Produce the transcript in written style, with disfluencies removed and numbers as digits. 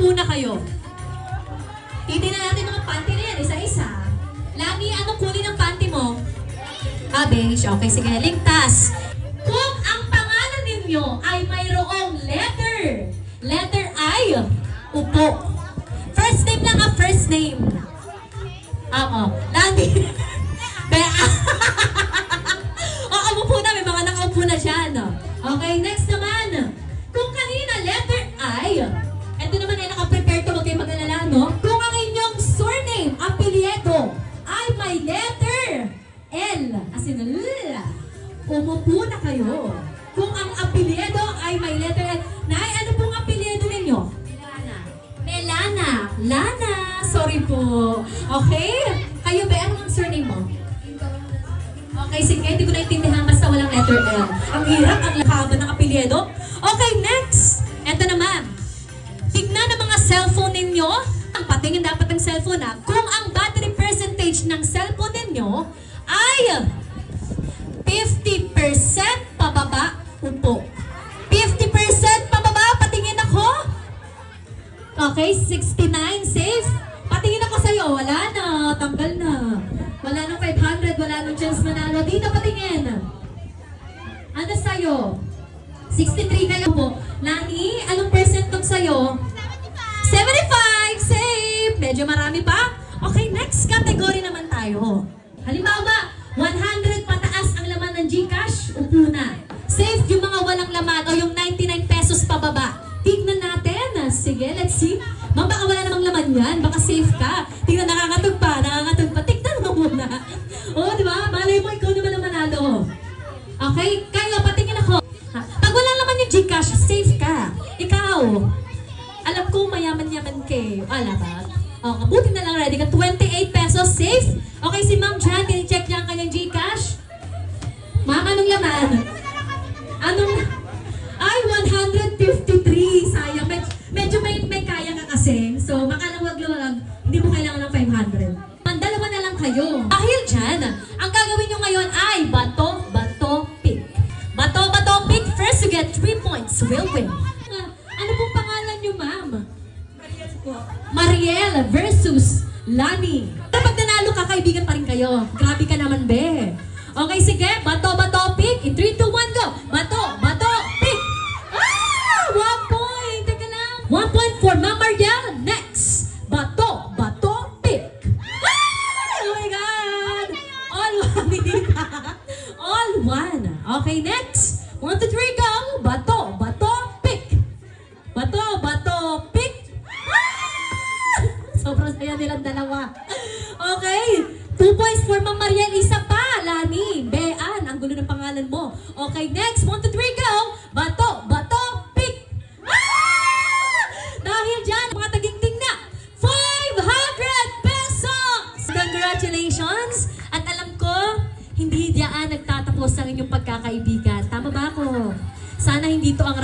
muna kayo. Titignan natin mga panty na yan, isa-isa. Lani, anong kulay ng panty mo? Beige. Okay, sige. Ligtas. Kung ang pangalan ninyo ay mayroong letter. Letter I. Upo. First name lang ang first name. Oo. Lani. Umupo na. May mga nakaupo na dyan. Okay, next naman. Kung kanina letter I. Ito naman ay nakaprepare to. Huwag kayo mag-alala, no? Kung ang inyong surname, apelyido, ay may letter L, as in L, umupo na kayo. Kung ang apelyido ay may letter L, Nay, ano pong apelyido ninyo? Melana. Lana. Sorry po. Okay? Kayo ba, ano ang surname mo? Okay, sige, hindi ko naintindihan basta walang letter L. Ang hirap, ang lahaba ng apelyido. Okay, next. Ito naman. Tignan ang mga cellphone ninyo. Ang patingin dapat ng cellphone na kung ang battery percentage ng cellphone ninyo ay 50% pababa, upo. 50% pababa, patingin ako. Okay, 69, safe. Patingin ako sa'yo, wala na, tanggal na. Wala nang 500, wala nang chance manalo. Dito patingin. Ano sa'yo? 63 kayo po. Lani, anong percent tong sa'yo? 75, safe. Medyo marami pa. Okay, next category naman tayo. Halimbawa, 100 pataas ang laman ng GCash, upo na. Safe yung mga walang laman o yung 99 pesos pababa. Tignan natin. Sige, let's see. Ma'am, baka wala namang laman yan. Baka safe ka. Tignan, nakakatog pa. Tignan mo muna. O, di ba? Malay mo, ikaw naman ang manalo. Okay, kayo, patingin ako. Pag wala laman yung GCash, safe ka. Ikaw, alam ko mayaman-yaman kay. Wala ba? O, buti na lang ready ka. 28 pesos, safe. Okay, si Ma'am Jan, tinicheck niya ang kanyang GCash. Ma'am, anong laman? Anong? Ay, 153. Sayang. Medyo may kaya ka kasi. So, makalang hindi mo kailangan ng 500. Dalawa na lang kayo. Dahil dyan, ang gagawin nyo ngayon ay bato, pick. Bato, pick. First to get 3 points will win. Ano pong pangalan nyo, ma'am? Mariel po. Mariel versus Lani. Kapag nanalo ka, kaibigan pa rin kayo. Grabe ka naman, be. Okay, sige. Bato, pick. In 3, 2, 1, go. Bato, pick. 1 point. Teka lang. 1 point for Ma'am Mariel. Next. Bato, pick. Oh my God. All one. All one. Okay, next. 1, 2, 3, go. Bato, pick. Bato, pick. Sobrang saya nilang dalawa. Okay. 2 points for Ma'am Mariel. Isa pa. Lani. Bean. Ang gulo ng pangalan mo. Okay, next. 1, 2, 3, go. Bato, pick. Dahil dyan, mga tagingting na. 500 pesos! Congratulations! At alam ko, hindi diyan nagtatapos ang inyong pagkakaibigan. Tama ba ako? Sana hindi to ang